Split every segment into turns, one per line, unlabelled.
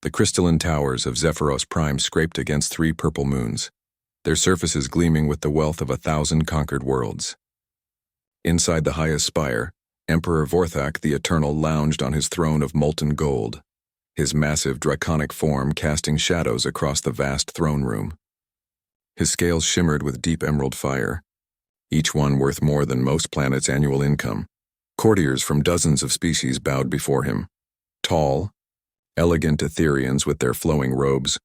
The crystalline towers of Zephyros Prime scraped against 3 purple moons, their surfaces gleaming with the wealth of 1,000 conquered worlds. Inside the highest spire, Emperor Vorthak the Eternal lounged on his throne of molten gold, his massive draconic form casting shadows across the vast throne room. His scales shimmered with deep emerald fire, each one worth more than most planets' annual income. Courtiers from dozens of species bowed before him. Tall, elegant Etherians with their flowing robes,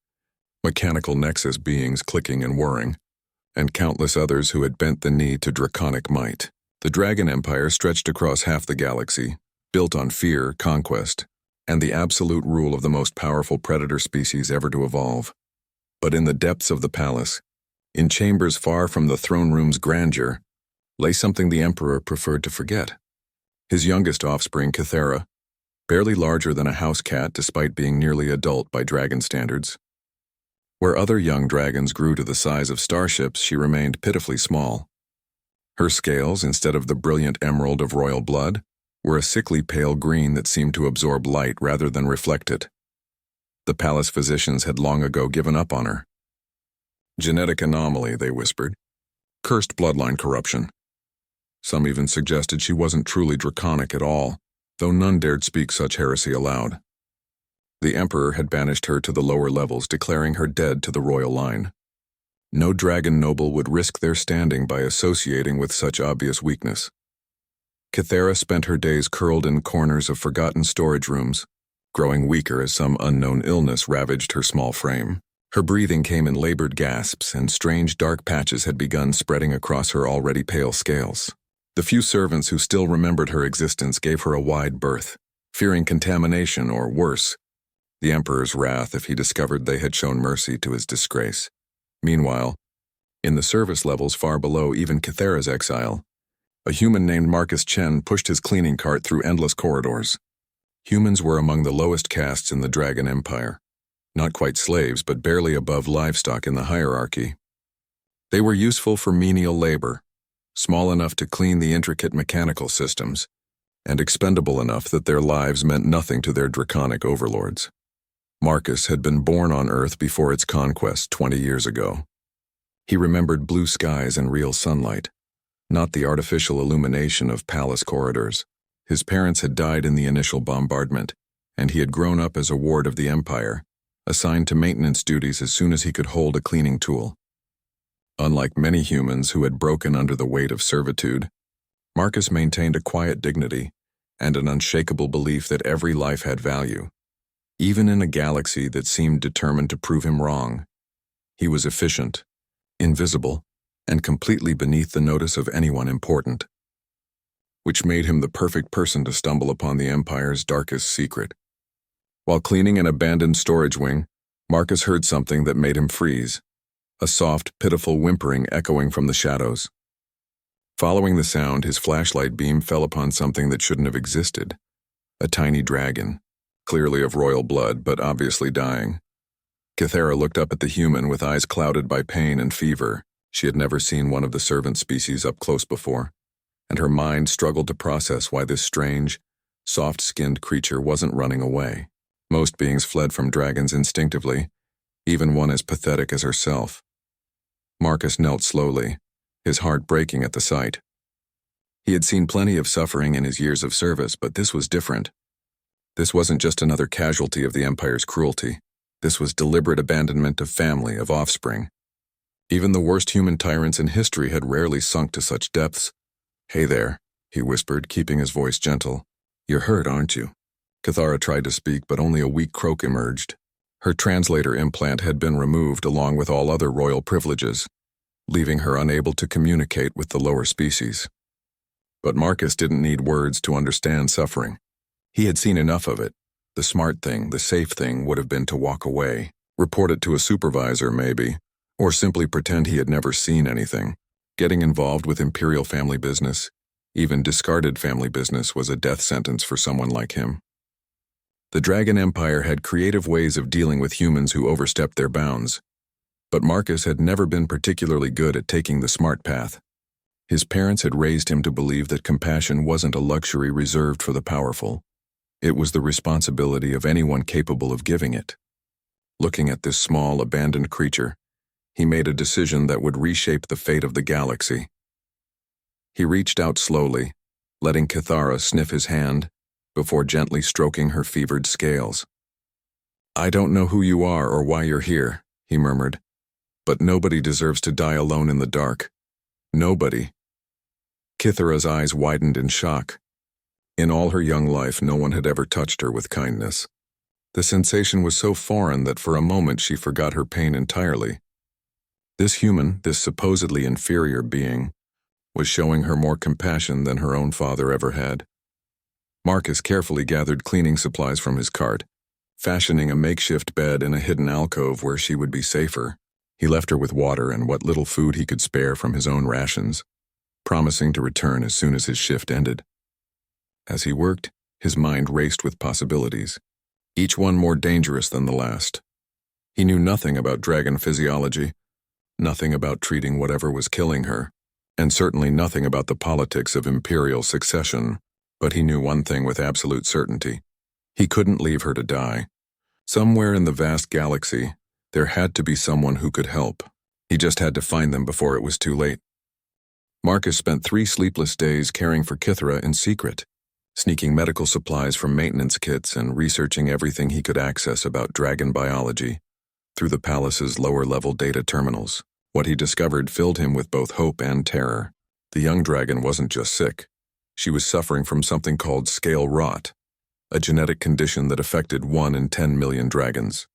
mechanical nexus beings clicking and whirring, and countless others who had bent the knee to draconic might. The Dragon Empire stretched across half the galaxy, built on fear, conquest, and the absolute rule of the most powerful predator species ever to evolve. But in the depths of the palace, in chambers far from the throne room's grandeur, lay something the Emperor preferred to forget. His youngest offspring, Kythera, barely larger than a house cat despite being nearly adult by dragon standards. Where other young dragons grew to the size of starships, she remained pitifully small. Her scales, instead of the brilliant emerald of royal blood, were a sickly pale green that seemed to absorb light rather than reflect it. The palace physicians had long ago given up on her. Genetic anomaly, they whispered. Cursed bloodline corruption. Some even suggested she wasn't truly draconic at all, though none dared speak such heresy aloud. The Emperor had banished her to the lower levels, declaring her dead to the royal line. No dragon noble would risk their standing by associating with such obvious weakness. Kythera spent her days curled in corners of forgotten storage rooms, growing weaker as some unknown illness ravaged her small frame. Her breathing came in labored gasps, and strange dark patches had begun spreading across her already pale scales. The few servants who still remembered her existence gave her a wide berth, fearing contamination or worse, the Emperor's wrath if he discovered they had shown mercy to his disgrace. Meanwhile, in the service levels far below even Kythera's exile, a human named Marcus Chen pushed his cleaning cart through endless corridors. Humans were among the lowest castes in the Dragon Empire, not quite slaves but barely above livestock in the hierarchy. They were useful for menial labor, small enough to clean the intricate mechanical systems, and expendable enough that their lives meant nothing to their draconic overlords. Marcus had been born on Earth before its conquest 20 years ago. He remembered blue skies and real sunlight, not the artificial illumination of palace corridors. His parents had died in the initial bombardment, and he had grown up as a ward of the Empire, assigned to maintenance duties as soon as he could hold a cleaning tool. Unlike many humans who had broken under the weight of servitude, Marcus maintained a quiet dignity and an unshakable belief that every life had value. Even in a galaxy that seemed determined to prove him wrong, he was efficient, invisible, and completely beneath the notice of anyone important, which made him the perfect person to stumble upon the Empire's darkest secret. While cleaning an abandoned storage wing, Marcus heard something that made him freeze, a soft, pitiful whimpering echoing from the shadows. Following the sound, his flashlight beam fell upon something that shouldn't have existed, a tiny dragon, clearly of royal blood but obviously dying. Kythera looked up at the human with eyes clouded by pain and fever. She had never seen one of the servant species up close before, and her mind struggled to process why this strange, soft-skinned creature wasn't running away. Most beings fled from dragons instinctively, even one as pathetic as herself. Marcus knelt slowly, his heart breaking at the sight. He had seen plenty of suffering in his years of service, but this was different. This wasn't just another casualty of the Empire's cruelty. This was deliberate abandonment of family, of offspring. Even the worst human tyrants in history had rarely sunk to such depths. "Hey there," he whispered, keeping his voice gentle. "You're hurt, aren't you?" Kythera tried to speak, but only a weak croak emerged. Her translator implant had been removed along with all other royal privileges, leaving her unable to communicate with the lower species. But Marcus didn't need words to understand suffering. He had seen enough of it. The smart thing, the safe thing, would have been to walk away, report it to a supervisor maybe, or simply pretend he had never seen anything. Getting involved with imperial family business, even discarded family business, was a death sentence for someone like him. The Dragon Empire had creative ways of dealing with humans who overstepped their bounds, but Marcus had never been particularly good at taking the smart path. His parents had raised him to believe that compassion wasn't a luxury reserved for the powerful. It was the responsibility of anyone capable of giving it. Looking at this small, abandoned creature, he made a decision that would reshape the fate of the galaxy. He reached out slowly, letting Kithara sniff his hand before gently stroking her fevered scales. "I don't know who you are or why you're here," he murmured, "but nobody deserves to die alone in the dark. Nobody." Kithara's eyes widened in shock. In all her young life, no one had ever touched her with kindness. The sensation was so foreign that for a moment she forgot her pain entirely. This human, this supposedly inferior being, was showing her more compassion than her own father ever had. Marcus carefully gathered cleaning supplies from his cart, fashioning a makeshift bed in a hidden alcove where she would be safer. He left her with water and what little food he could spare from his own rations, promising to return as soon as his shift ended. As he worked, his mind raced with possibilities, each one more dangerous than the last. He knew nothing about dragon physiology, nothing about treating whatever was killing her, and certainly nothing about the politics of imperial succession, but he knew one thing with absolute certainty. He couldn't leave her to die. Somewhere in the vast galaxy, there had to be someone who could help. He just had to find them before it was too late. Marcus spent 3 sleepless days caring for Kithara in secret, sneaking medical supplies from maintenance kits and researching everything he could access about dragon biology through the palace's lower-level data terminals. What he discovered filled him with both hope and terror. The young dragon wasn't just sick. She was suffering from something called scale rot, a genetic condition that affected 1 in 10 million dragons.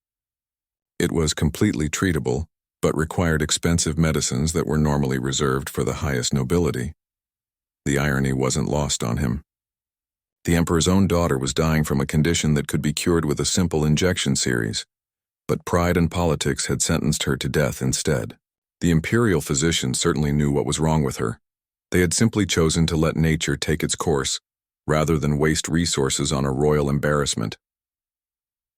It was completely treatable, but required expensive medicines that were normally reserved for the highest nobility. The irony wasn't lost on him. The Emperor's own daughter was dying from a condition that could be cured with a simple injection series, but pride and politics had sentenced her to death instead. The imperial physicians certainly knew what was wrong with her. They had simply chosen to let nature take its course, rather than waste resources on a royal embarrassment.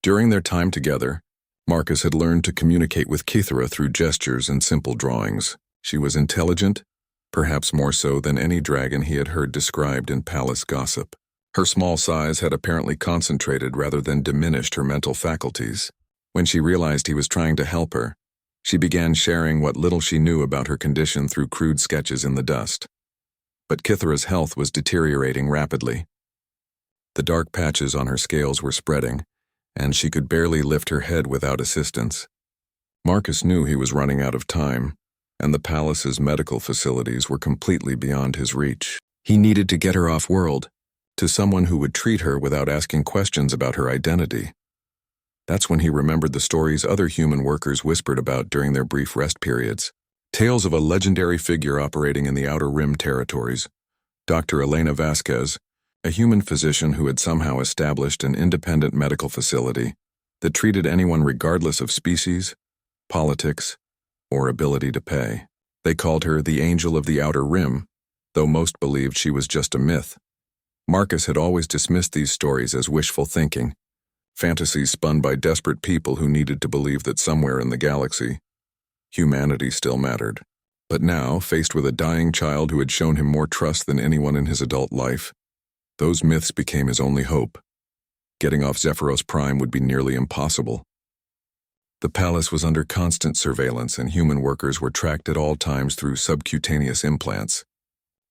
During their time together, Marcus had learned to communicate with Kithara through gestures and simple drawings. She was intelligent, perhaps more so than any dragon he had heard described in palace gossip. Her small size had apparently concentrated rather than diminished her mental faculties. When she realized he was trying to help her, she began sharing what little she knew about her condition through crude sketches in the dust. But Kithara's health was deteriorating rapidly. The dark patches on her scales were spreading, and she could barely lift her head without assistance. Marcus knew he was running out of time, and the palace's medical facilities were completely beyond his reach. He needed to get her off-world, to someone who would treat her without asking questions about her identity. That's when he remembered the stories other human workers whispered about during their brief rest periods. Tales of a legendary figure operating in the Outer Rim territories, Dr. Elena Vasquez, a human physician who had somehow established an independent medical facility that treated anyone regardless of species, politics, or ability to pay. They called her the Angel of the Outer Rim, though most believed she was just a myth. Marcus had always dismissed these stories as wishful thinking, fantasies spun by desperate people who needed to believe that somewhere in the galaxy, humanity still mattered. But now, faced with a dying child who had shown him more trust than anyone in his adult life, those myths became his only hope. Getting off Zephyros Prime would be nearly impossible. The palace was under constant surveillance and human workers were tracked at all times through subcutaneous implants.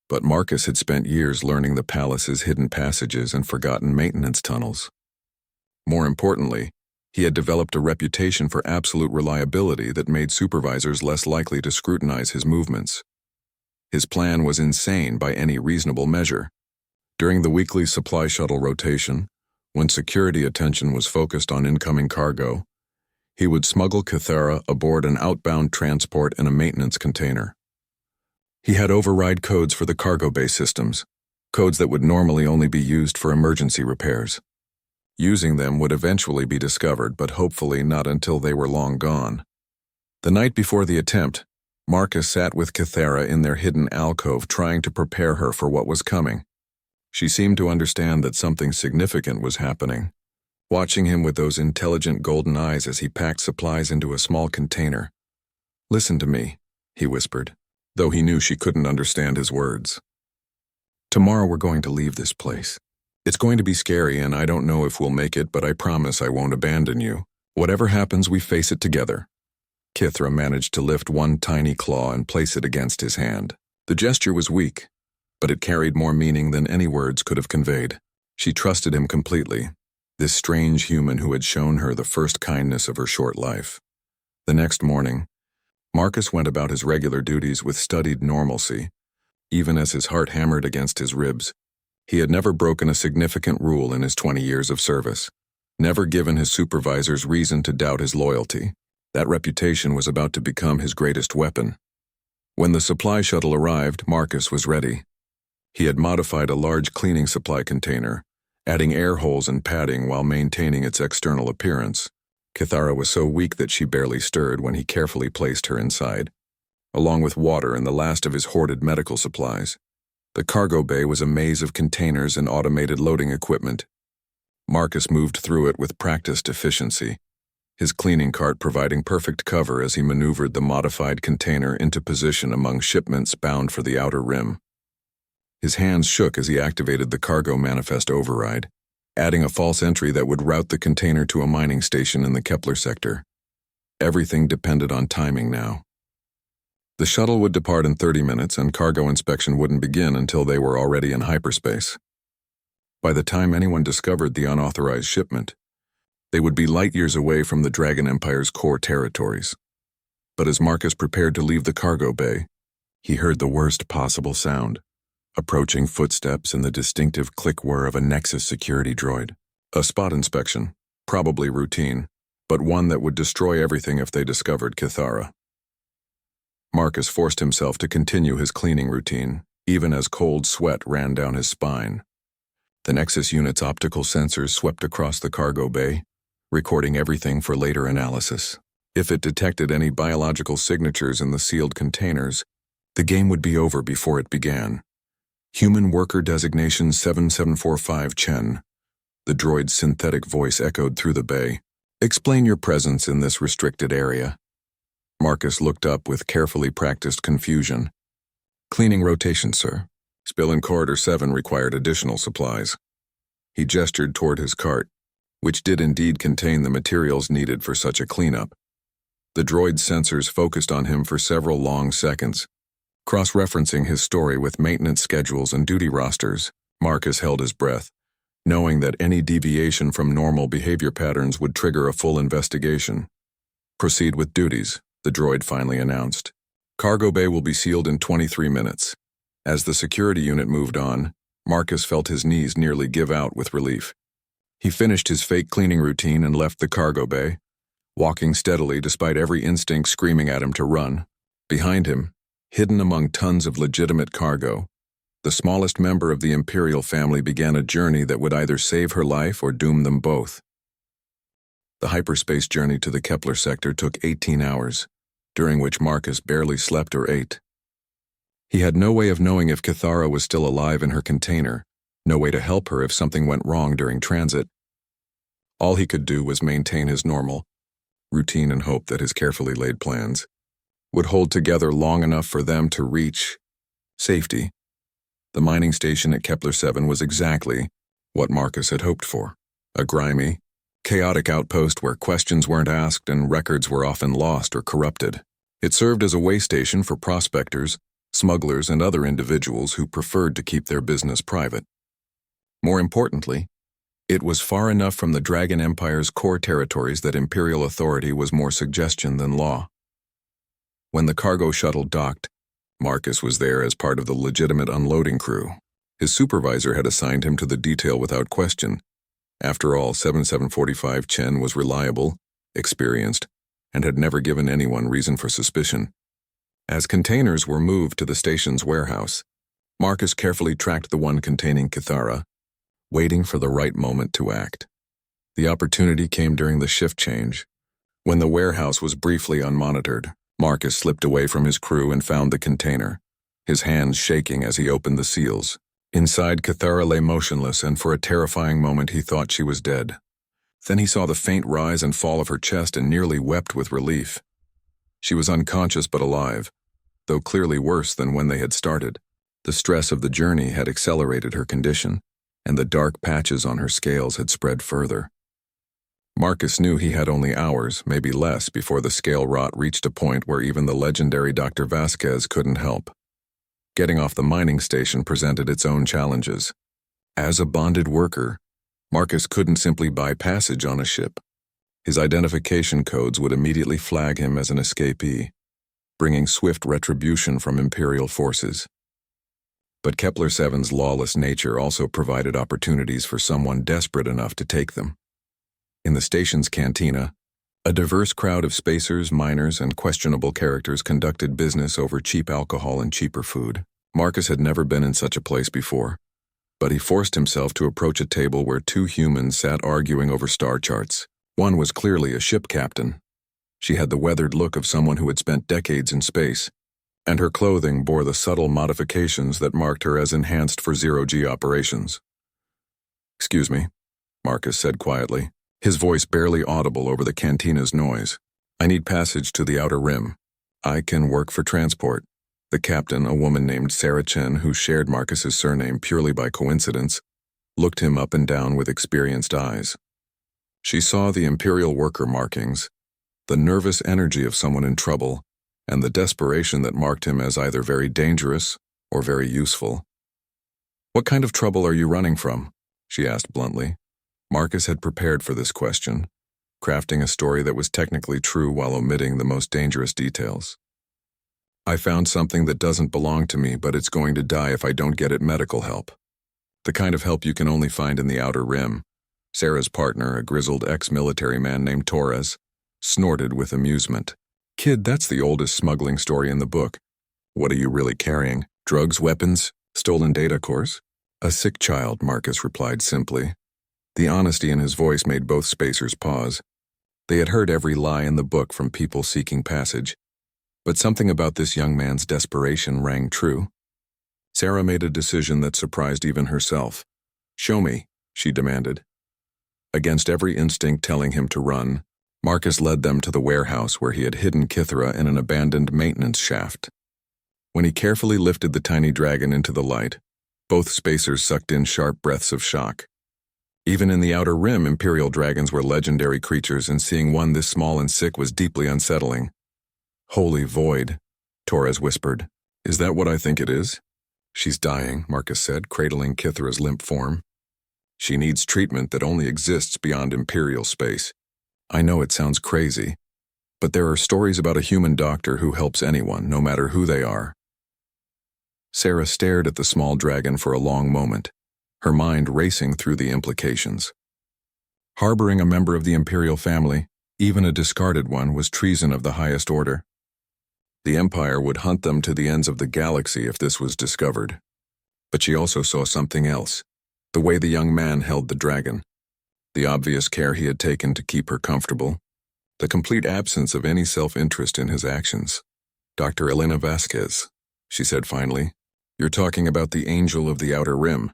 But Marcus had spent years learning the palace's hidden passages and forgotten maintenance tunnels. More importantly, he had developed a reputation for absolute reliability that made supervisors less likely to scrutinize his movements. His plan was insane by any reasonable measure. During the weekly supply shuttle rotation, when security attention was focused on incoming cargo, he would smuggle Kithara aboard an outbound transport in a maintenance container. He had override codes for the cargo bay systems, codes that would normally only be used for emergency repairs. Using them would eventually be discovered, but hopefully not until they were long gone. The night before the attempt, Marcus sat with Kithara in their hidden alcove trying to prepare her for what was coming. She seemed to understand that something significant was happening, watching him with those intelligent golden eyes as he packed supplies into a small container. "Listen to me," he whispered, though he knew she couldn't understand his words. "Tomorrow we're going to leave this place. It's going to be scary and I don't know if we'll make it, but I promise I won't abandon you. Whatever happens, we face it together. Kithra managed to lift one tiny claw and place it against his hand. The gesture was weak, but it carried more meaning than any words could have conveyed. She trusted him completely, this strange human who had shown her the first kindness of her short life. The next morning, Marcus went about his regular duties with studied normalcy, even as his heart hammered against his ribs. He had never broken a significant rule in his 20 years of service, never given his supervisors reason to doubt his loyalty. That reputation was about to become his greatest weapon. When the supply shuttle arrived, Marcus was ready. He had modified a large cleaning supply container, adding air holes and padding while maintaining its external appearance. Kithara was so weak that she barely stirred when he carefully placed her inside, along with water and the last of his hoarded medical supplies. The cargo bay was a maze of containers and automated loading equipment. Marcus moved through it with practiced efficiency, his cleaning cart providing perfect cover as he maneuvered the modified container into position among shipments bound for the outer rim. His hands shook as he activated the cargo manifest override, adding a false entry that would route the container to a mining station in the Kepler sector. Everything depended on timing now. The shuttle would depart in 30 minutes and cargo inspection wouldn't begin until they were already in hyperspace. By the time anyone discovered the unauthorized shipment, they would be light years away from the Dragon Empire's core territories. But as Marcus prepared to leave the cargo bay, he heard the worst possible sound. Approaching footsteps and the distinctive click-whir of a Nexus security droid. A spot inspection, probably routine, but one that would destroy everything if they discovered Kithara. Marcus forced himself to continue his cleaning routine, even as cold sweat ran down his spine. The Nexus unit's optical sensors swept across the cargo bay, recording everything for later analysis. If it detected any biological signatures in the sealed containers, the game would be over before it began. Human Worker Designation 7745 Chen. The droid's synthetic voice echoed through the bay. Explain your presence in this restricted area. Marcus looked up with carefully practiced confusion. Cleaning rotation, sir. Spill in Corridor 7 required additional supplies. He gestured toward his cart, which did indeed contain the materials needed for such a cleanup. The droid's sensors focused on him for several long seconds. Cross-referencing his story with maintenance schedules and duty rosters, Marcus held his breath, knowing that any deviation from normal behavior patterns would trigger a full investigation. Proceed with duties, the droid finally announced. Cargo bay will be sealed in 23 minutes. As the security unit moved on, Marcus felt his knees nearly give out with relief. He finished his fake cleaning routine and left the cargo bay, walking steadily despite every instinct screaming at him to run. Behind him, hidden among tons of legitimate cargo, the smallest member of the Imperial family began a journey that would either save her life or doom them both. The hyperspace journey to the Kepler sector took 18 hours, during which Marcus barely slept or ate. He had no way of knowing if Kithara was still alive in her container, no way to help her if something went wrong during transit. All he could do was maintain his normal routine and hope that his carefully laid plans would hold together long enough for them to reach safety. The mining station at Kepler 7 was exactly what Marcus had hoped for. A grimy, chaotic outpost where questions weren't asked and records were often lost or corrupted. It served as a way station for prospectors, smugglers, and other individuals who preferred to keep their business private. More importantly, it was far enough from the Dragon Empire's core territories that Imperial authority was more suggestion than law. When the cargo shuttle docked, Marcus was there as part of the legitimate unloading crew. His supervisor had assigned him to the detail without question. After all, 7745 Chen was reliable, experienced, and had never given anyone reason for suspicion. As containers were moved to the station's warehouse, Marcus carefully tracked the one containing Kithara, waiting for the right moment to act. The opportunity came during the shift change. When the warehouse was briefly unmonitored, Marcus slipped away from his crew and found the container, his hands shaking as he opened the seals. Inside, Kithara lay motionless, and for a terrifying moment he thought she was dead. Then he saw the faint rise and fall of her chest and nearly wept with relief. She was unconscious but alive, though clearly worse than when they had started. The stress of the journey had accelerated her condition, and the dark patches on her scales had spread further. Marcus knew he had only hours, maybe less, before the scale rot reached a point where even the legendary Dr. Vasquez couldn't help. Getting off the mining station presented its own challenges. As a bonded worker, Marcus couldn't simply buy passage on a ship. His identification codes would immediately flag him as an escapee, bringing swift retribution from Imperial forces. But Kepler-7's lawless nature also provided opportunities for someone desperate enough to take them. In the station's cantina, a diverse crowd of spacers, miners, and questionable characters conducted business over cheap alcohol and cheaper food. Marcus had never been in such a place before, but he forced himself to approach a table where two humans sat arguing over star charts. One was clearly a ship captain. She had the weathered look of someone who had spent decades in space, and her clothing bore the subtle modifications that marked her as enhanced for zero-G operations. "Excuse me," Marcus said quietly, his voice barely audible over the cantina's noise. "I need passage to the Outer Rim. I can work for transport." The captain, a woman named Sarah Chen, who shared Marcus's surname purely by coincidence, looked him up and down with experienced eyes. She saw the Imperial worker markings, the nervous energy of someone in trouble, and the desperation that marked him as either very dangerous or very useful. "What kind of trouble are you running from?" she asked bluntly. Marcus had prepared for this question, crafting a story that was technically true while omitting the most dangerous details. "I found something that doesn't belong to me, but it's going to die if I don't get it medical help. The kind of help you can only find in the Outer Rim." Sarah's partner, a grizzled ex-military man named Torres, snorted with amusement. "Kid, that's the oldest smuggling story in the book. What are you really carrying? Drugs, weapons, stolen data cores?" "A sick child," Marcus replied simply. The honesty in his voice made both spacers pause. They had heard every lie in the book from people seeking passage, but something about this young man's desperation rang true. Sarah made a decision that surprised even herself. "Show me," she demanded. Against every instinct telling him to run, Marcus led them to the warehouse where he had hidden Kithra in an abandoned maintenance shaft. When he carefully lifted the tiny dragon into the light, both spacers sucked in sharp breaths of shock. Even in the Outer Rim, Imperial dragons were legendary creatures, and seeing one this small and sick was deeply unsettling. "Holy void," Torres whispered. "Is that what I think it is?" "She's dying," Marcus said, cradling Kithra's limp form. "She needs treatment that only exists beyond Imperial space. I know it sounds crazy, but there are stories about a human doctor who helps anyone, no matter who they are." Sarah stared at the small dragon for a long moment, her mind racing through the implications. Harboring a member of the Imperial family, even a discarded one, was treason of the highest order. The Empire would hunt them to the ends of the galaxy if this was discovered. But she also saw something else. The way the young man held the dragon, the obvious care he had taken to keep her comfortable, the complete absence of any self-interest in his actions. "Dr. Elena Vasquez," she said finally. "You're talking about the Angel of the Outer Rim."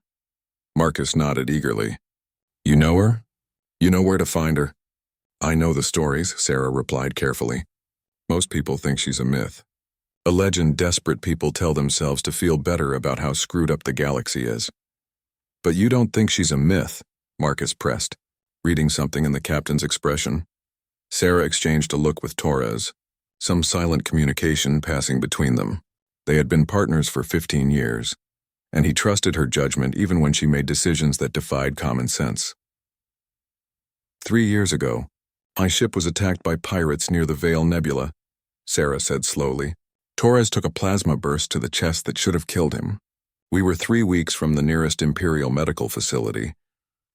Marcus nodded eagerly. "You know her? You know where to find her?" "I know the stories," Sarah replied carefully. "Most people think she's a myth. A legend desperate people tell themselves to feel better about how screwed up the galaxy is." "But you don't think she's a myth?" Marcus pressed, reading something in the captain's expression. Sarah exchanged a look with Torres, some silent communication passing between them. They had been partners for 15 years, and he trusted her judgment even when she made decisions that defied common sense. 3 years ago, my ship was attacked by pirates near the Vale Nebula," Sarah said slowly. "Torres took a plasma burst to the chest that should have killed him. We were 3 weeks from the nearest Imperial medical facility,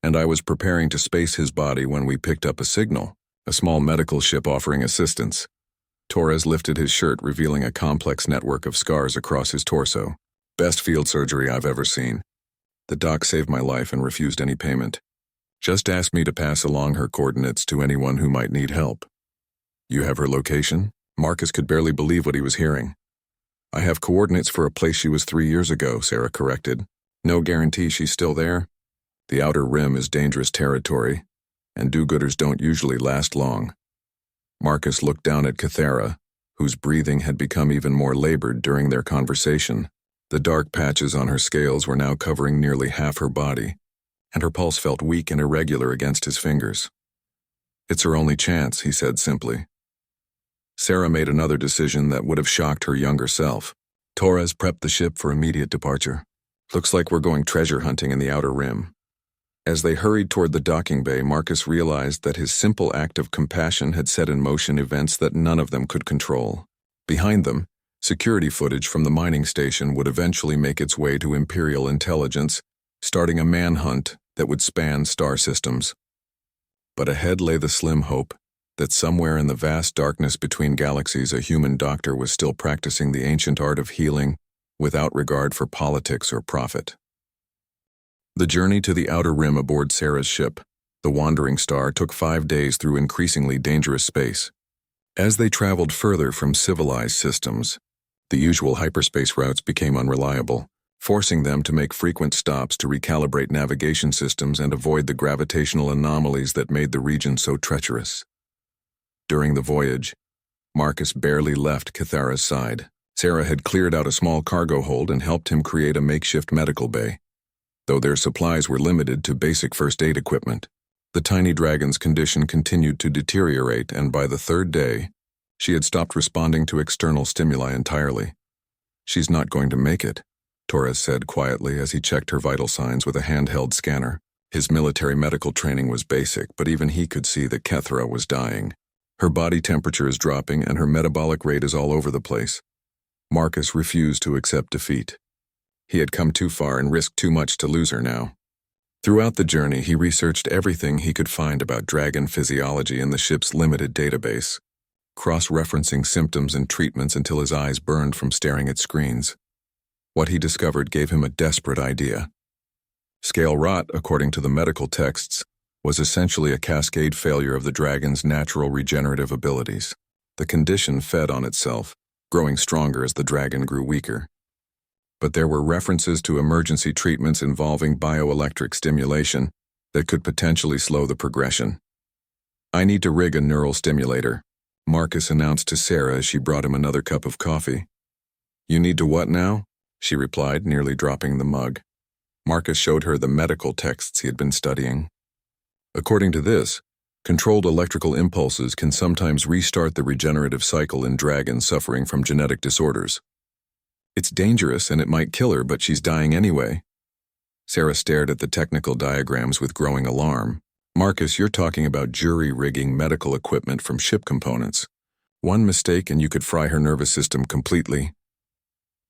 and I was preparing to space his body when we picked up a signal, a small medical ship offering assistance." Torres lifted his shirt, revealing a complex network of scars across his torso. "Best field surgery I've ever seen. The doc saved my life and refused any payment. Just asked me to pass along her coordinates to anyone who might need help." "You have her location?" Marcus could barely believe what he was hearing. "I have coordinates for a place she was 3 years ago," Sarah corrected. "No guarantee she's still there. The Outer Rim is dangerous territory, and do-gooders don't usually last long." Marcus looked down at Kithra, whose breathing had become even more labored during their conversation. The dark patches on her scales were now covering nearly half her body, and her pulse felt weak and irregular against his fingers. It's her only chance, he said simply. Sarah made another decision that would have shocked her younger self. Torres prepped the ship for immediate departure. Looks like we're going treasure hunting in the Outer Rim. As they hurried toward the docking bay, Marcus realized that his simple act of compassion had set in motion events that none of them could control. Behind them, security footage from the mining station would eventually make its way to Imperial intelligence, starting a manhunt that would span star systems. But ahead lay the slim hope that somewhere in the vast darkness between galaxies a human doctor was still practicing the ancient art of healing without regard for politics or profit. The journey to the Outer Rim aboard Sarah's ship, the Wandering Star, took 5 days through increasingly dangerous space. As they traveled further from civilized systems, the usual hyperspace routes became unreliable, forcing them to make frequent stops to recalibrate navigation systems and avoid the gravitational anomalies that made the region so treacherous. During the voyage, Marcus barely left Cathara's side. Sarah had cleared out a small cargo hold and helped him create a makeshift medical bay. Though their supplies were limited to basic first aid equipment, the tiny dragon's condition continued to deteriorate, and by the 3rd day, she had stopped responding to external stimuli entirely. She's not going to make it, Torres said quietly as he checked her vital signs with a handheld scanner. His military medical training was basic, but even he could see that Cathara was dying. Her body temperature is dropping and her metabolic rate is all over the place. Marcus refused to accept defeat. He had come too far and risked too much to lose her now. Throughout the journey, he researched everything he could find about dragon physiology in the ship's limited database, cross-referencing symptoms and treatments until his eyes burned from staring at screens. What he discovered gave him a desperate idea. Scale rot, according to the medical texts, was essentially a cascade failure of the dragon's natural regenerative abilities. The condition fed on itself, growing stronger as the dragon grew weaker. But there were references to emergency treatments involving bioelectric stimulation that could potentially slow the progression. "I need to rig a neural stimulator," Marcus announced to Sarah as she brought him another cup of coffee. "You need to what now?" she replied, nearly dropping the mug. Marcus showed her the medical texts he had been studying. According to this, controlled electrical impulses can sometimes restart the regenerative cycle in dragons suffering from genetic disorders. "It's dangerous and it might kill her, but she's dying anyway." Sarah stared at the technical diagrams with growing alarm. "Marcus, you're talking about jury-rigging medical equipment from ship components. One mistake and you could fry her nervous system completely."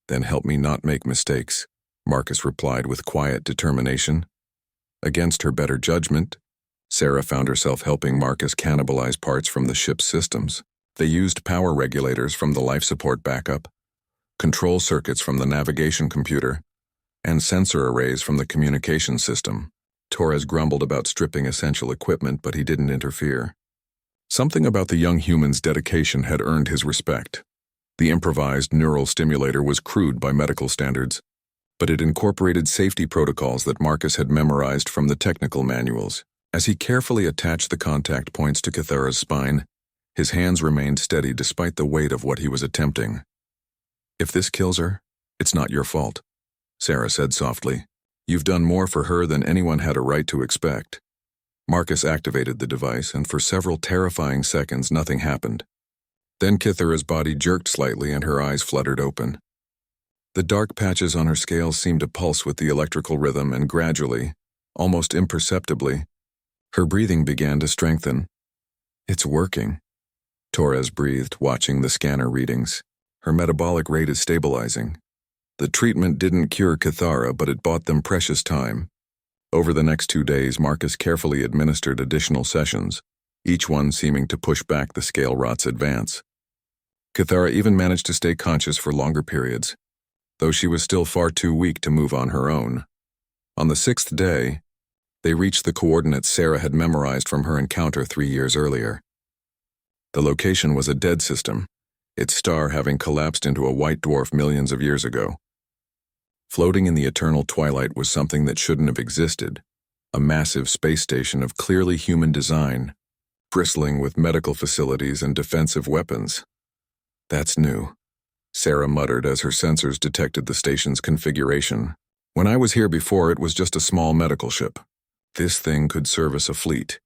"Then help me not make mistakes," Marcus replied with quiet determination. Against her better judgment, Sarah found herself helping Marcus cannibalize parts from the ship's systems. They used power regulators from the life support backup, control circuits from the navigation computer, and sensor arrays from the communication system. Torres grumbled about stripping essential equipment, but he didn't interfere. Something about the young human's dedication had earned his respect. The improvised neural stimulator was crude by medical standards, but it incorporated safety protocols that Marcus had memorized from the technical manuals. As he carefully attached the contact points to Cathara's spine, his hands remained steady despite the weight of what he was attempting. "If this kills her, it's not your fault," Sarah said softly. "You've done more for her than anyone had a right to expect." Marcus activated the device, and for several terrifying seconds nothing happened. Then Cathara's body jerked slightly and her eyes fluttered open. The dark patches on her scales seemed to pulse with the electrical rhythm, and gradually, almost imperceptibly, her breathing began to strengthen. "It's working," Torres breathed, watching the scanner readings. "Her metabolic rate is stabilizing." The treatment didn't cure Cathara, but it bought them precious time. Over the next 2 days, Marcus carefully administered additional sessions, each one seeming to push back the scale rot's advance. Cathara even managed to stay conscious for longer periods, though she was still far too weak to move on her own. On the 6th day, they reached the coordinates Sarah had memorized from her encounter 3 years earlier. The location was a dead system, its star having collapsed into a white dwarf millions of years ago. Floating in the eternal twilight was something that shouldn't have existed, a massive space station of clearly human design, bristling with medical facilities and defensive weapons. "That's new," Sarah muttered as her sensors detected the station's configuration. "When I was here before, it was just a small medical ship. This thing could service a fleet."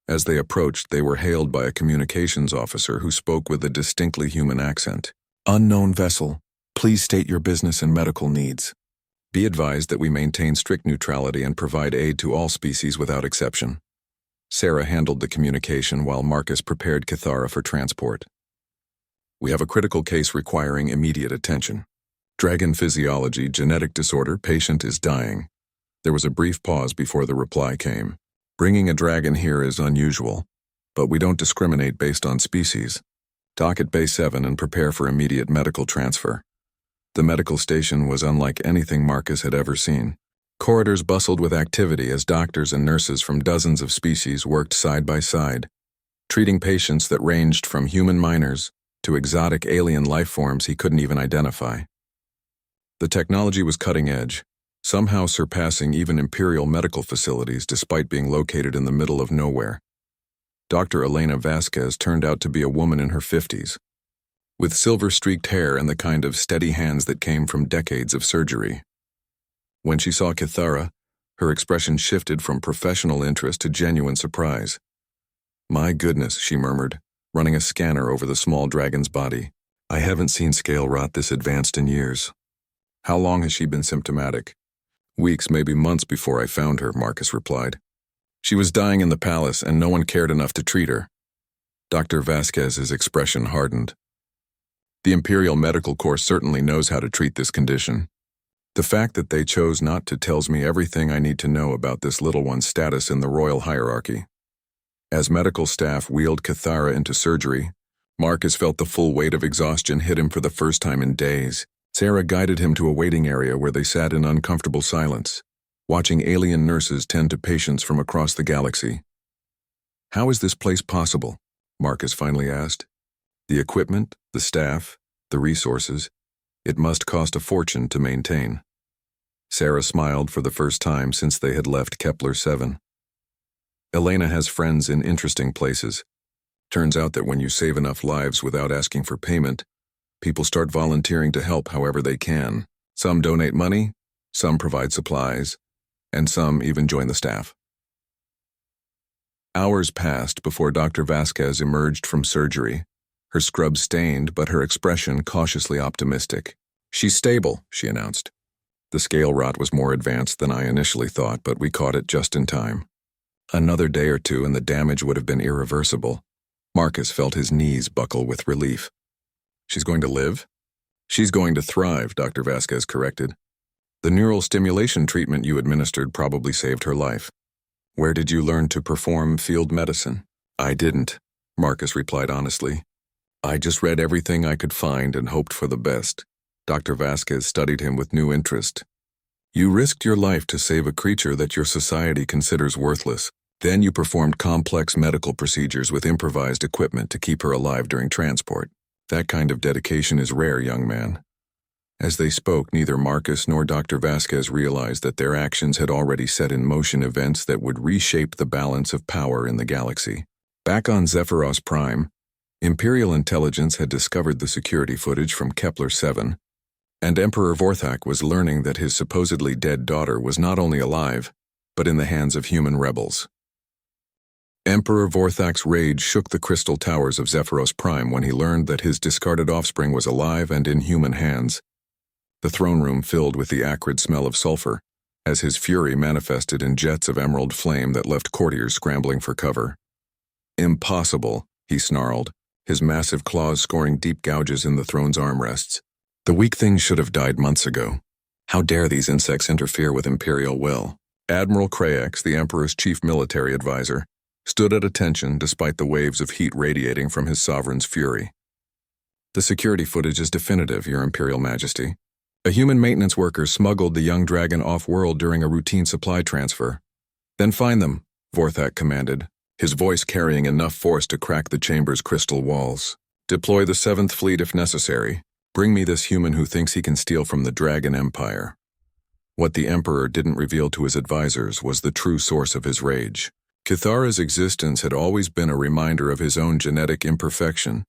As they approached, they were hailed by a communications officer who spoke with a distinctly human accent. "Unknown vessel, please state your business and medical needs. Be advised that we maintain strict neutrality and provide aid to all species without exception." Sarah handled the communication while Marcus prepared Kithara for transport. "We have a critical case requiring immediate attention. Dragon physiology, genetic disorder, patient is dying." There was a brief pause before the reply came. "Bringing a dragon here is unusual, but we don't discriminate based on species. Dock at Bay 7 and prepare for immediate medical transfer." The medical station was unlike anything Marcus had ever seen. Corridors bustled with activity as doctors and nurses from dozens of species worked side by side, treating patients that ranged from human miners to exotic alien life forms he couldn't even identify. The technology was cutting edge, somehow surpassing even Imperial medical facilities despite being located in the middle of nowhere. Dr. Elena Vasquez turned out to be a woman in her 50s, with silver-streaked hair and the kind of steady hands that came from decades of surgery. When she saw Kithara, her expression shifted from professional interest to genuine surprise. "My goodness," she murmured, running a scanner over the small dragon's body. "I haven't seen scale rot this advanced in years." "How long has she been symptomatic?" "Weeks, maybe months before I found her," Marcus replied. "She was dying in the palace and no one cared enough to treat her." Dr. Vasquez's expression hardened. "The Imperial Medical Corps certainly knows how to treat this condition. The fact that they chose not to tells me everything I need to know about this little one's status in the royal hierarchy." As medical staff wheeled Kithara into surgery, Marcus felt the full weight of exhaustion hit him for the first time in days. Sarah guided him to a waiting area where they sat in uncomfortable silence, watching alien nurses tend to patients from across the galaxy. "How is this place possible?" Marcus finally asked. "The equipment, the staff, the resources. It must cost a fortune to maintain." Sarah smiled for the first time since they had left Kepler 7. "Elena has friends in interesting places. Turns out that when you save enough lives without asking for payment, people start volunteering to help however they can. Some donate money, some provide supplies, and some even join the staff." Hours passed before Dr. Vasquez emerged from surgery, her scrub stained but her expression cautiously optimistic. "She's stable," she announced. "The scale rot was more advanced than I initially thought, but we caught it just in time. Another day or two and the damage would have been irreversible." Marcus felt his knees buckle with relief. "She's going to live?" "She's going to thrive," Dr. Vasquez corrected. "The neural stimulation treatment you administered probably saved her life." "Where did you learn to perform field medicine?" "I didn't," Marcus replied honestly. "I just read everything I could find and hoped for the best." Dr. Vasquez studied him with new interest. "You risked your life to save a creature that your society considers worthless. Then you performed complex medical procedures with improvised equipment to keep her alive during transport. That kind of dedication is rare, young man." As they spoke, neither Marcus nor Dr. Vasquez realized that their actions had already set in motion events that would reshape the balance of power in the galaxy. Back on Zephyros Prime, Imperial intelligence had discovered the security footage from Kepler 7, and Emperor Vorthak was learning that his supposedly dead daughter was not only alive, but in the hands of human rebels. Emperor Vorthak's rage shook the crystal towers of Zephyros Prime when he learned that his discarded offspring was alive and in human hands. The throne room filled with the acrid smell of sulfur, as his fury manifested in jets of emerald flame that left courtiers scrambling for cover. "Impossible," he snarled, his massive claws scoring deep gouges in the throne's armrests. "The weak things should have died months ago. How dare these insects interfere with Imperial will?" Admiral Kraex, the Emperor's chief military advisor, stood at attention despite the waves of heat radiating from his sovereign's fury. "The security footage is definitive, Your Imperial Majesty. A human maintenance worker smuggled the young dragon off-world during a routine supply transfer." "Then find them," Vorthak commanded, his voice carrying enough force to crack the chamber's crystal walls. "Deploy the 7th Fleet if necessary. Bring me this human who thinks he can steal from the Dragon Empire." What the Emperor didn't reveal to his advisors was the true source of his rage. Kithara's existence had always been a reminder of his own genetic imperfection,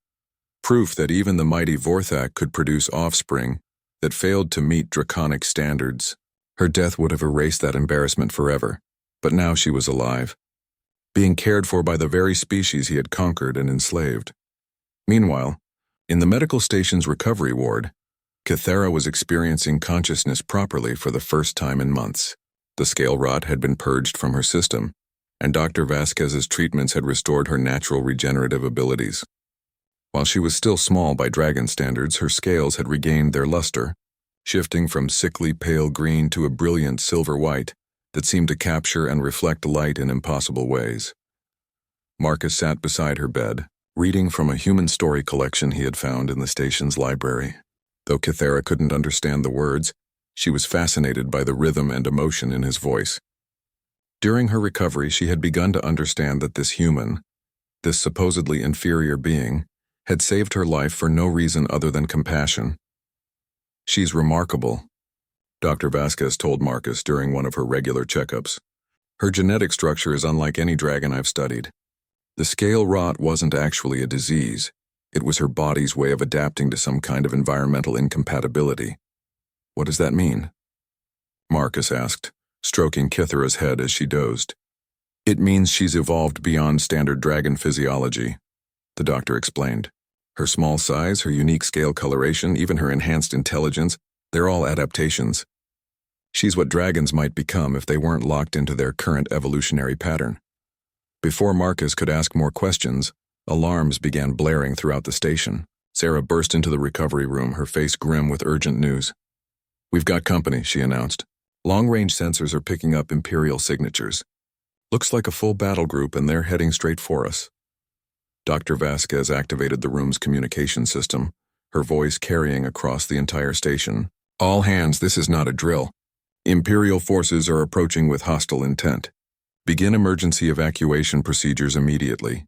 proof that even the mighty Vorthak could produce offspring that failed to meet draconic standards. Her death would have erased that embarrassment forever, but now she was alive. being cared for by the very species he had conquered and enslaved. Meanwhile, in the medical station's recovery ward, Kythera was experiencing consciousness properly for the first time in months. The scale rot had been purged from her system, and Dr. Vasquez's treatments had restored her natural regenerative abilities. While she was still small by dragon standards, her scales had regained their luster, shifting from sickly pale green to a brilliant silver white that seemed to capture and reflect light in impossible ways. Marcus sat beside her bed, reading from a human story collection he had found in the station's library. Though Kythera couldn't understand the words, she was fascinated by the rhythm and emotion in his voice. During her recovery, she had begun to understand that this human, this supposedly inferior being, had saved her life for no reason other than compassion. "She's remarkable," Dr. Vasquez told Marcus during one of her regular checkups. "Her genetic structure is unlike any dragon I've studied. The scale rot wasn't actually a disease. It was her body's way of adapting to some kind of environmental incompatibility." "What does that mean?" Marcus asked, stroking Kythera's head as she dozed. "It means she's evolved beyond standard dragon physiology," the doctor explained. "Her small size, her unique scale coloration, even her enhanced intelligence, they're all adaptations. She's what dragons might become if they weren't locked into their current evolutionary pattern." Before Marcus could ask more questions, alarms began blaring throughout the station. Sarah burst into the recovery room, her face grim with urgent news. "We've got company," she announced. "Long-range sensors are picking up Imperial signatures. Looks like a full battle group, and they're heading straight for us." Dr. Vasquez activated the room's communication system, her voice carrying across the entire station. "All hands, this is not a drill. Imperial forces are approaching with hostile intent. Begin emergency evacuation procedures immediately."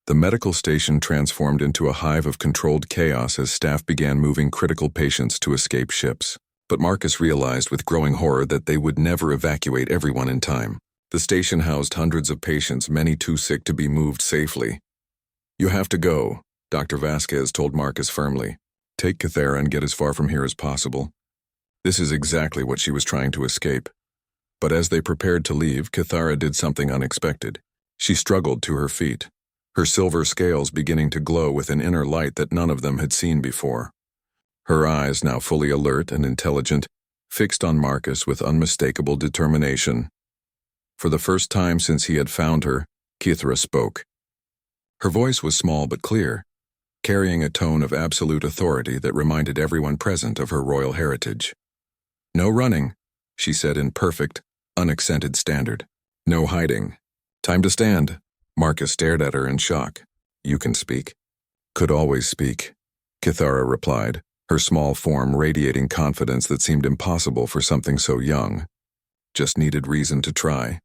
The medical station transformed into a hive of controlled chaos as staff began moving critical patients to escape ships. But Marcus realized with growing horror that they would never evacuate everyone in time. The station housed hundreds of patients, many too sick to be moved safely. "You have to go," Dr. Vasquez told Marcus firmly. "Take Kythera and get as far from here as possible." This is exactly what she was trying to escape. But as they prepared to leave, Kythera did something unexpected. She struggled to her feet, her silver scales beginning to glow with an inner light that none of them had seen before. Her eyes, now fully alert and intelligent, fixed on Marcus with unmistakable determination. For the first time since he had found her, Kythera spoke. Her voice was small but clear, carrying a tone of absolute authority that reminded everyone present of her royal heritage. "No running," she said in perfect, unaccented standard. "No hiding. Time to stand." Marcus stared at her in shock. "You can speak." "Could always speak," Kythera replied, her small form radiating confidence that seemed impossible for something so young. "Just needed reason to try."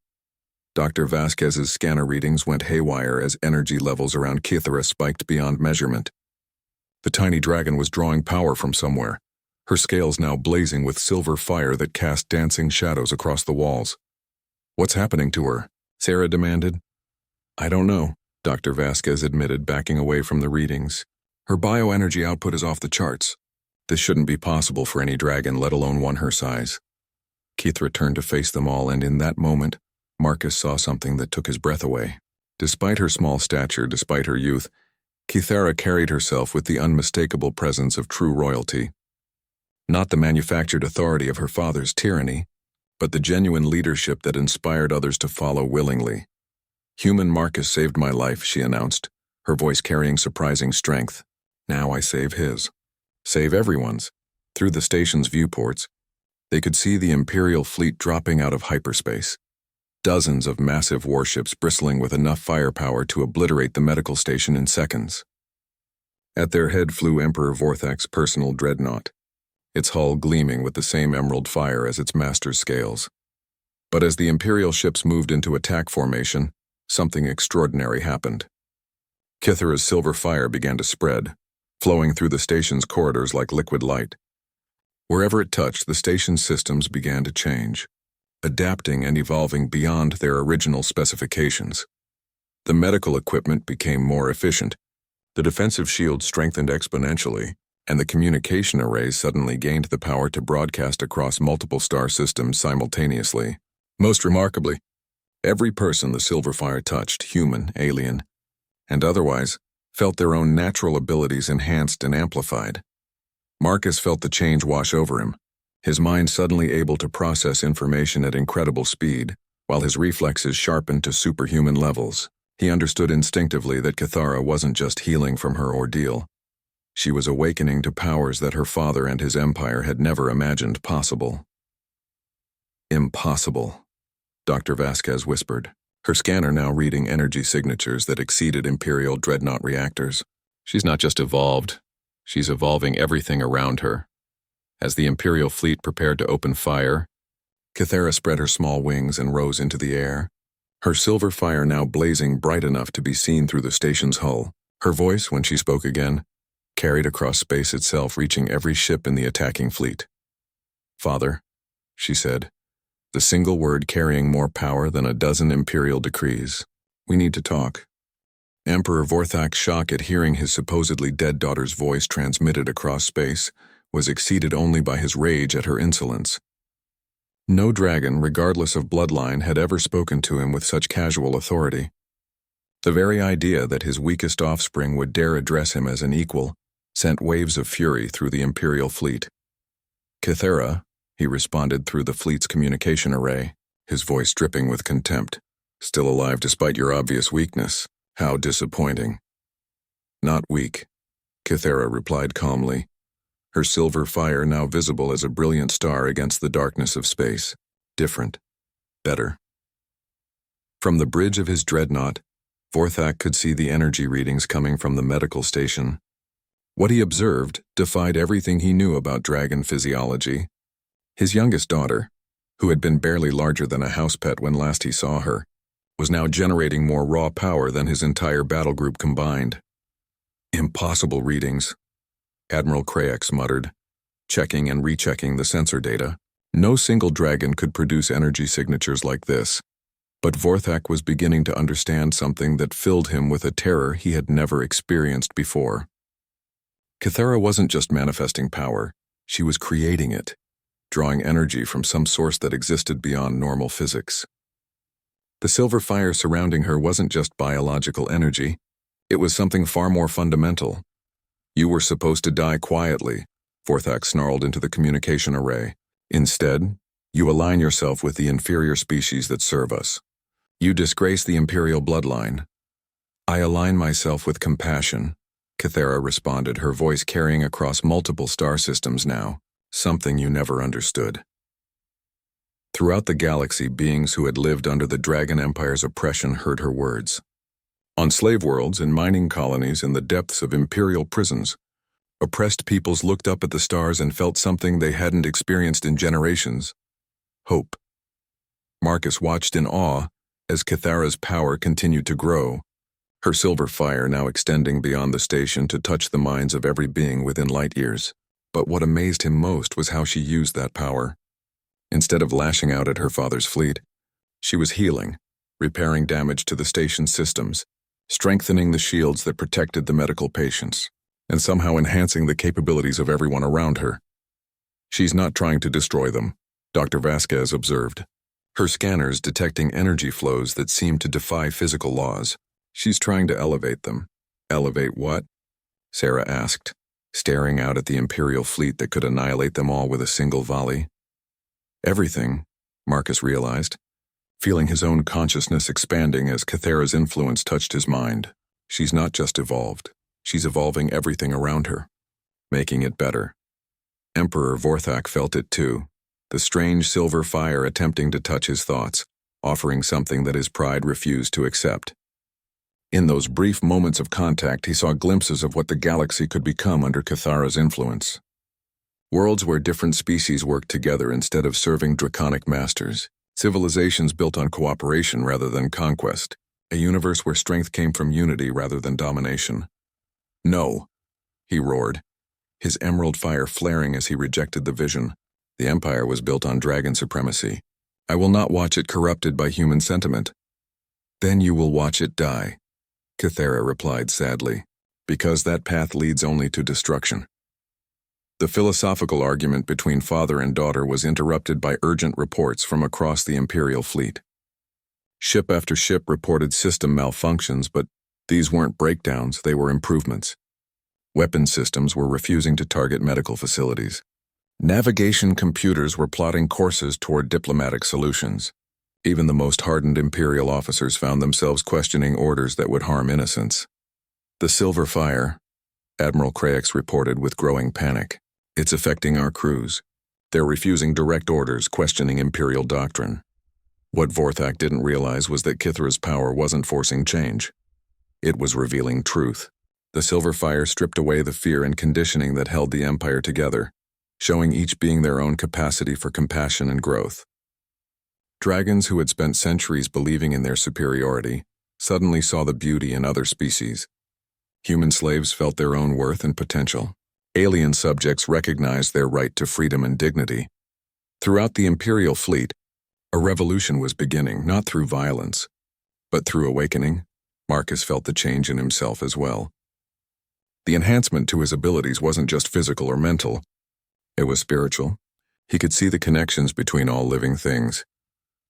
Dr. Vasquez's scanner readings went haywire as energy levels around Kythera spiked beyond measurement. The tiny dragon was drawing power from somewhere, her scales now blazing with silver fire that cast dancing shadows across the walls. "What's happening to her?" Sarah demanded. "I don't know," Dr. Vasquez admitted, backing away from the readings. "Her bioenergy output is off the charts. This shouldn't be possible for any dragon, let alone one her size." Kythera turned to face them all, and in that moment, Marcus saw something that took his breath away. Despite her small stature, despite her youth, Kythera carried herself with the unmistakable presence of true royalty. Not the manufactured authority of her father's tyranny, but the genuine leadership that inspired others to follow willingly. "Human Marcus saved my life," she announced, her voice carrying surprising strength. "Now I save his. Save everyone's." Through the station's viewports, they could see the Imperial fleet dropping out of hyperspace. Dozens of massive warships bristling with enough firepower to obliterate the medical station in seconds. At their head flew Emperor Vorthak's personal dreadnought, its hull gleaming with the same emerald fire as its master's scales. But as the Imperial ships moved into attack formation, something extraordinary happened. Kythera's silver fire began to spread, flowing through the station's corridors like liquid light. Wherever it touched, the station's systems began to change, adapting and evolving beyond their original specifications. The medical equipment became more efficient, the defensive shields strengthened exponentially, and the communication arrays suddenly gained the power to broadcast across multiple star systems simultaneously. Most remarkably, Every person the Silverfire touched, human, alien, and otherwise, felt their own natural abilities enhanced and amplified. Marcus felt the change wash over him, his mind suddenly able to process information at incredible speed, while his reflexes sharpened to superhuman levels. He understood instinctively that Cathara wasn't just healing from her ordeal. She was awakening to powers that her father and his empire had never imagined possible. Impossible, Dr. Vasquez whispered, her scanner now reading energy signatures that exceeded Imperial dreadnought reactors. She's not just evolved, she's evolving everything around her. As the Imperial fleet prepared to open fire, Cathara spread her small wings and rose into the air, her silver fire now blazing bright enough to be seen through the station's hull. Her voice, when she spoke again, carried across space itself, reaching every ship in the attacking fleet. "Father," she said, the single word carrying more power than a dozen Imperial decrees. "We need to talk." Emperor Vorthak's shock at hearing his supposedly dead daughter's voice transmitted across space was exceeded only by his rage at her insolence. No dragon, regardless of bloodline, had ever spoken to him with such casual authority. The very idea that his weakest offspring would dare address him as an equal sent waves of fury through the Imperial fleet. "Cathara," he responded through the fleet's communication array, his voice dripping with contempt. "Still alive despite your obvious weakness. How disappointing." "Not weak," Cathara replied calmly, her silver fire now visible as a brilliant star against the darkness of space. "Different. Better." From the bridge of his dreadnought, Vorthak could see the energy readings coming from the medical station. What he observed defied everything he knew about dragon physiology. His youngest daughter, who had been barely larger than a house pet when last he saw her, was now generating more raw power than his entire battle group combined. "Impossible readings," Admiral Kraex muttered, checking and rechecking the sensor data. No single dragon could produce energy signatures like this. But Vorthak was beginning to understand something that filled him with a terror he had never experienced before. Cathara wasn't just manifesting power, she was creating it, drawing energy from some source that existed beyond normal physics. The silver fire surrounding her wasn't just biological energy, it was something far more fundamental. "You were supposed to die quietly," Vorthak snarled into the communication array. "Instead, you align yourself with the inferior species that serve us. You disgrace the Imperial bloodline." "I align myself with compassion," Cathara responded, her voice carrying across multiple star systems now, "something you never understood." Throughout the galaxy, beings who had lived under the Dragon Empire's oppression heard her words. On slave worlds and mining colonies in the depths of Imperial prisons, oppressed peoples looked up at the stars and felt something they hadn't experienced in generations: hope. Marcus watched in awe as Cathara's power continued to grow, her silver fire now extending beyond the station to touch the minds of every being within light years. But what amazed him most was how she used that power. Instead of lashing out at her father's fleet, she was healing, repairing damage to the station's systems, strengthening the shields that protected the medical patients, and somehow enhancing the capabilities of everyone around her. "She's not trying to destroy them," Dr. Vasquez observed, her scanners detecting energy flows that seemed to defy physical laws. "She's trying to elevate them." "Elevate what?" Sarah asked, staring out at the Imperial fleet that could annihilate them all with a single volley. "Everything," Marcus realized, feeling his own consciousness expanding as Cathara's influence touched his mind. "She's not just evolved, she's evolving everything around her, making it better." Emperor Vorthak felt it too, the strange silver fire attempting to touch his thoughts, offering something that his pride refused to accept. In those brief moments of contact, he saw glimpses of what the galaxy could become under Cathara's influence. Worlds where different species worked together instead of serving draconic masters. Civilizations built on cooperation rather than conquest. A universe where strength came from unity rather than domination. "No," he roared, his emerald fire flaring as he rejected the vision. The Empire was built on dragon supremacy. "I will not watch it corrupted by human sentiment." "Then you will watch it die," Cathara replied sadly, "because that path leads only to destruction." The philosophical argument between father and daughter was interrupted by urgent reports from across the Imperial fleet. Ship after ship reported system malfunctions, but these weren't breakdowns, they were improvements. Weapon systems were refusing to target medical facilities. Navigation computers were plotting courses toward diplomatic solutions. Even the most hardened Imperial officers found themselves questioning orders that would harm innocents. The Silver Fire, Admiral Craix reported with growing panic. It's affecting our crews. They're refusing direct orders, questioning Imperial doctrine. What Vorthak didn't realize was that Kithra's power wasn't forcing change. It was revealing truth. The Silver Fire stripped away the fear and conditioning that held the Empire together, showing each being their own capacity for compassion and growth. Dragons who had spent centuries believing in their superiority suddenly saw the beauty in other species. Human slaves felt their own worth and potential. Alien subjects recognized their right to freedom and dignity. Throughout the Imperial fleet, a revolution was beginning, not through violence, but through awakening. Marcus felt the change in himself as well. The enhancement to his abilities wasn't just physical or mental, it was spiritual. He could see the connections between all living things,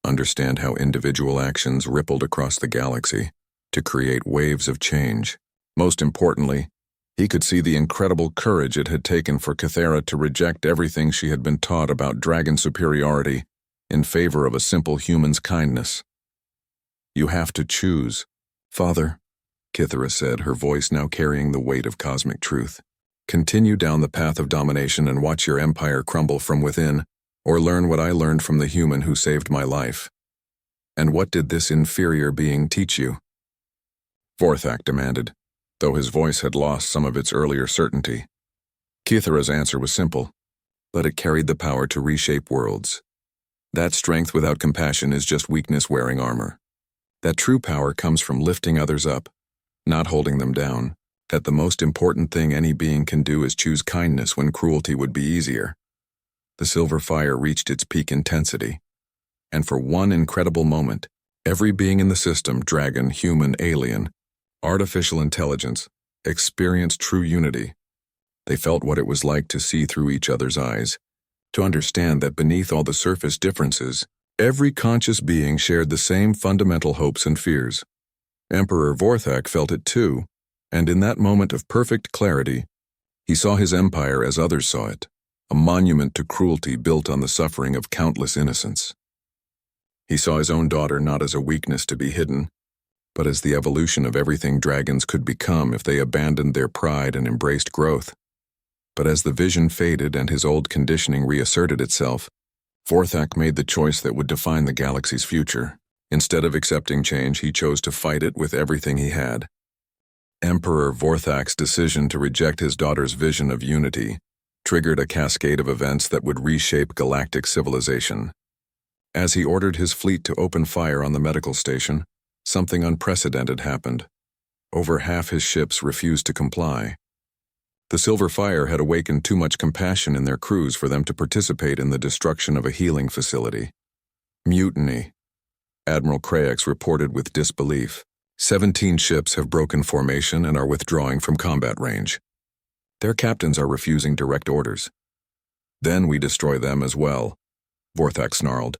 understand how individual actions rippled across the galaxy to create waves of change. Most importantly, he could see the incredible courage it had taken for Kythera to reject everything she had been taught about dragon superiority in favor of a simple human's kindness. "You have to choose, Father," Kythera said, her voice now carrying the weight of cosmic truth. "Continue down the path of domination and watch your empire crumble from within, or learn what I learned from the human who saved my life." "And what did this inferior being teach you?" Vorthak demanded, though his voice had lost some of its earlier certainty. Kythera's answer was simple, but it carried the power to reshape worlds. That strength without compassion is just weakness wearing armor. That true power comes from lifting others up, not holding them down. That the most important thing any being can do is choose kindness when cruelty would be easier. The Silver Fire reached its peak intensity, and for one incredible moment, every being in the system, dragon, human, alien, artificial intelligence, experienced true unity. They felt what it was like to see through each other's eyes, to understand that beneath all the surface differences, every conscious being shared the same fundamental hopes and fears. Emperor Vorthak felt it too, and in that moment of perfect clarity, he saw his empire as others saw it, a monument to cruelty built on the suffering of countless innocents. He saw his own daughter not as a weakness to be hidden, but as the evolution of everything dragons could become if they abandoned their pride and embraced growth. But as the vision faded and his old conditioning reasserted itself, Vorthak made the choice that would define the galaxy's future. Instead of accepting change, he chose to fight it with everything he had. Emperor Vorthak's decision to reject his daughter's vision of unity triggered a cascade of events that would reshape galactic civilization. As he ordered his fleet to open fire on the medical station, something unprecedented happened. Over half his ships refused to comply. The Silver Fire had awakened too much compassion in their crews for them to participate in the destruction of a healing facility. "Mutiny," Admiral Craix reported with disbelief. 17 ships have broken formation and are withdrawing from combat range. Their captains are refusing direct orders. "Then we destroy them as well," Vorthak snarled.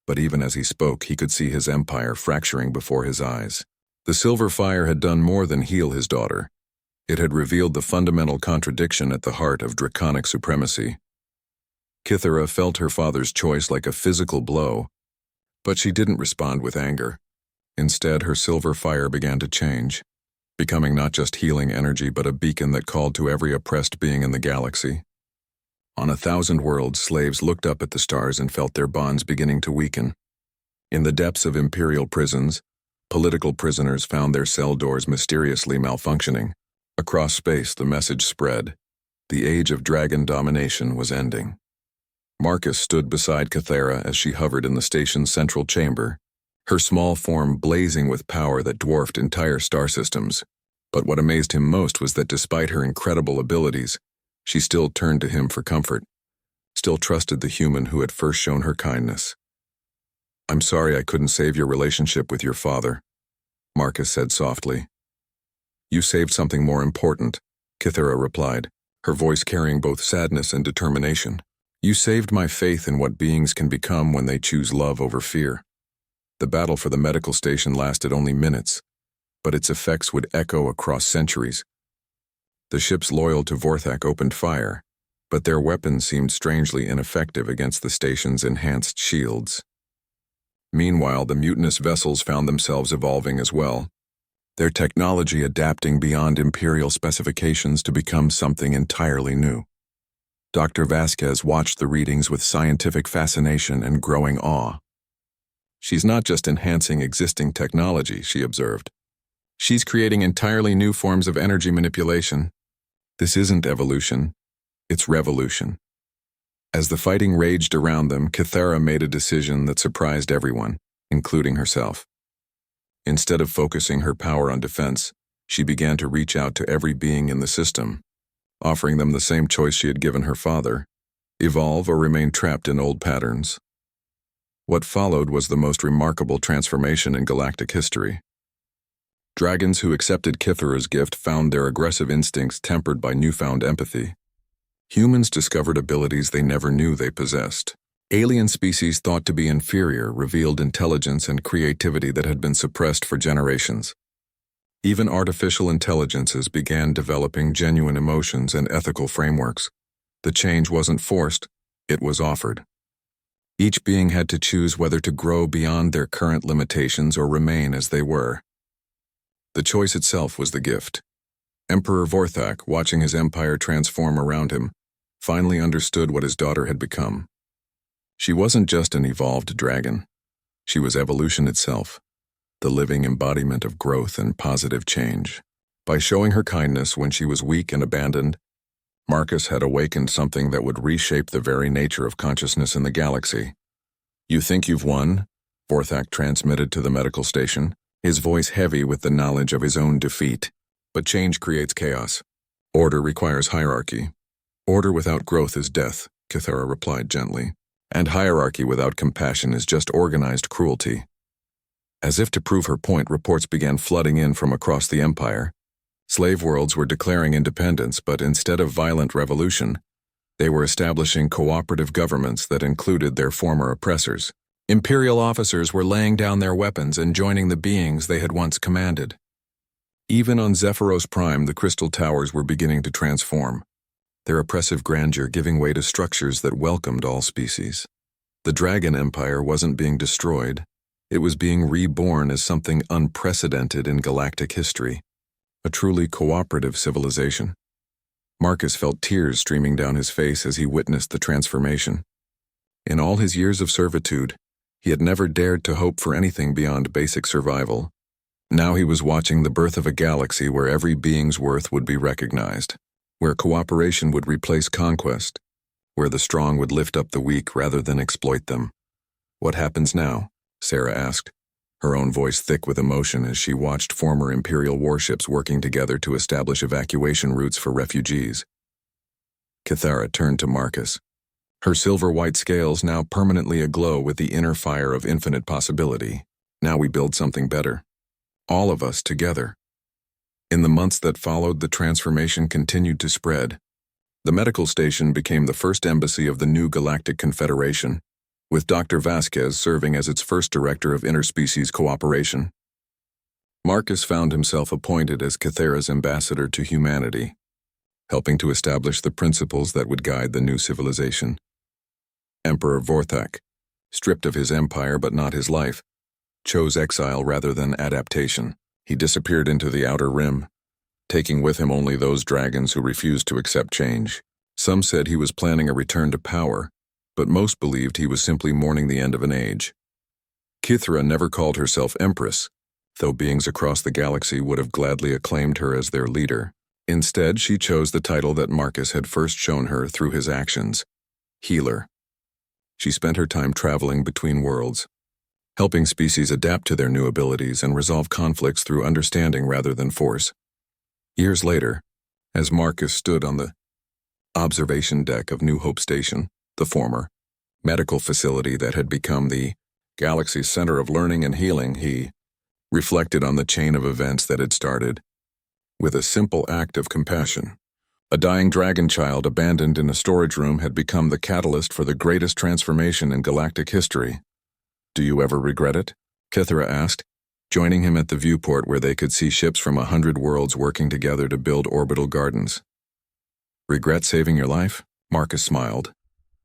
But even as he spoke, he could see his empire fracturing before his eyes. The Silver Fire had done more than heal his daughter. It had revealed the fundamental contradiction at the heart of draconic supremacy. Kythera felt her father's choice like a physical blow, but she didn't respond with anger. Instead, her Silver Fire began to change, becoming not just healing energy but a beacon that called to every oppressed being in the galaxy. On 1,000 worlds, slaves looked up at the stars and felt their bonds beginning to weaken. In the depths of imperial prisons, political prisoners found their cell doors mysteriously malfunctioning. Across space, the message spread. The age of dragon domination was ending. Marcus stood beside Kythera as she hovered in the station's central chamber, her small form blazing with power that dwarfed entire star systems. But what amazed him most was that despite her incredible abilities, she still turned to him for comfort, still trusted the human who had first shown her kindness. "I'm sorry I couldn't save your relationship with your father," Marcus said softly. "You saved something more important," Kythera replied, her voice carrying both sadness and determination. "You saved my faith in what beings can become when they choose love over fear." The battle for the medical station lasted only minutes, but its effects would echo across centuries. The ships loyal to Vorthak opened fire, but their weapons seemed strangely ineffective against the station's enhanced shields. Meanwhile, the mutinous vessels found themselves evolving as well, their technology adapting beyond Imperial specifications to become something entirely new. Dr. Vasquez watched the readings with scientific fascination and growing awe. She's not just enhancing existing technology, she observed. She's creating entirely new forms of energy manipulation. This isn't evolution, it's revolution. As the fighting raged around them, Kythera made a decision that surprised everyone, including herself. Instead of focusing her power on defense, she began to reach out to every being in the system, offering them the same choice she had given her father: evolve or remain trapped in old patterns. What followed was the most remarkable transformation in galactic history. Dragons who accepted Kythera's gift found their aggressive instincts tempered by newfound empathy. Humans discovered abilities they never knew they possessed. Alien species thought to be inferior revealed intelligence and creativity that had been suppressed for generations. Even artificial intelligences began developing genuine emotions and ethical frameworks. The change wasn't forced, it was offered. Each being had to choose whether to grow beyond their current limitations or remain as they were. The choice itself was the gift. Emperor Vorthak, watching his empire transform around him, finally understood what his daughter had become. She wasn't just an evolved dragon. She was evolution itself, the living embodiment of growth and positive change. By showing her kindness when she was weak and abandoned, Marcus had awakened something that would reshape the very nature of consciousness in the galaxy. "You think you've won?" Vorthak transmitted to the medical station, his voice heavy with the knowledge of his own defeat. "But change creates chaos. Order requires hierarchy. Order without growth is death," Kythera replied gently. "And hierarchy without compassion is just organized cruelty." As if to prove her point, reports began flooding in from across the empire. Slave worlds were declaring independence, but instead of violent revolution, they were establishing cooperative governments that included their former oppressors. Imperial officers were laying down their weapons and joining the beings they had once commanded. Even on Zephyros Prime, the crystal towers were beginning to transform, their oppressive grandeur giving way to structures that welcomed all species. The Dragon Empire wasn't being destroyed, it was being reborn as something unprecedented in galactic history, a truly cooperative civilization. Marcus felt tears streaming down his face as he witnessed the transformation. In all his years of servitude, he had never dared to hope for anything beyond basic survival. Now he was watching the birth of a galaxy where every being's worth would be recognized, where cooperation would replace conquest, where the strong would lift up the weak rather than exploit them. "What happens now?" Sarah asked, her own voice thick with emotion as she watched former Imperial warships working together to establish evacuation routes for refugees. Kythera turned to Marcus, her silver-white scales now permanently aglow with the inner fire of infinite possibility. "Now we build something better. All of us together." In the months that followed, the transformation continued to spread. The medical station became the first embassy of the new Galactic Confederation, with Dr. Vasquez serving as its first director of interspecies cooperation. Marcus found himself appointed as Kythera's ambassador to humanity, helping to establish the principles that would guide the new civilization. Emperor Vorthak, stripped of his empire but not his life, chose exile rather than adaptation. He disappeared into the Outer Rim, taking with him only those dragons who refused to accept change. Some said he was planning a return to power, but most believed he was simply mourning the end of an age. Kythera never called herself Empress, though beings across the galaxy would have gladly acclaimed her as their leader. Instead, she chose the title that Marcus had first shown her through his actions: Healer. She spent her time traveling between worlds, helping species adapt to their new abilities and resolve conflicts through understanding rather than force. Years later, as Marcus stood on the observation deck of New Hope Station, the former medical facility that had become the galaxy's center of learning and healing, he reflected on the chain of events that had started with a simple act of compassion. A dying dragon child abandoned in a storage room had become the catalyst for the greatest transformation in galactic history. "Do you ever regret it?" Kythera asked, joining him at the viewport where they could see ships from 100 worlds working together to build orbital gardens. Regret saving your life? Marcus smiled,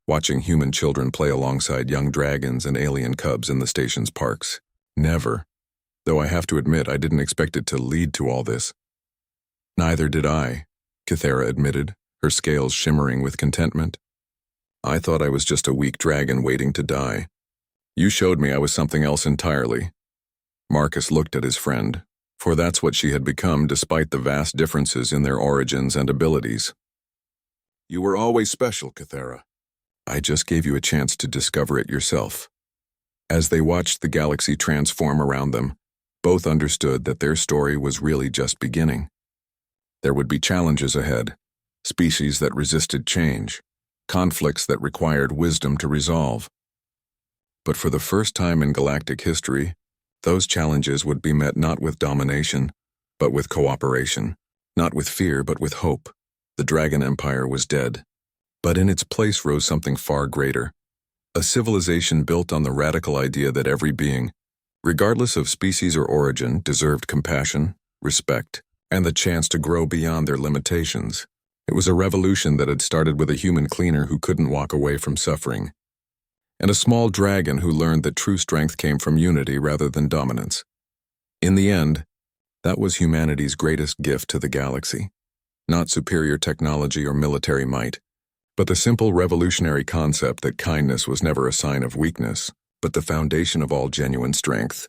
watching human children play alongside young dragons and alien cubs in the station's parks. Never. Though I have to admit I didn't expect it to lead to all this. Neither did I, Kythera admitted, her scales shimmering with contentment. I thought I was just a weak dragon waiting to die. You showed me I was something else entirely. Marcus looked at his friend, for that's what she had become despite the vast differences in their origins and abilities. You were always special, Kythera. I just gave you a chance to discover it yourself. As they watched the galaxy transform around them, both understood that their story was really just beginning. There would be challenges ahead, species that resisted change, conflicts that required wisdom to resolve. But for the first time in galactic history, those challenges would be met not with domination, but with cooperation, not with fear, but with hope. The Dragon Empire was dead, but in its place rose something far greater, a civilization built on the radical idea that every being, regardless of species or origin, deserved compassion, respect, and the chance to grow beyond their limitations. It was a revolution that had started with a human cleaner who couldn't walk away from suffering, and a small dragon who learned that true strength came from unity rather than dominance. In the end, that was humanity's greatest gift to the galaxy. Not superior technology or military might, but the simple revolutionary concept that kindness was never a sign of weakness, but the foundation of all genuine strength.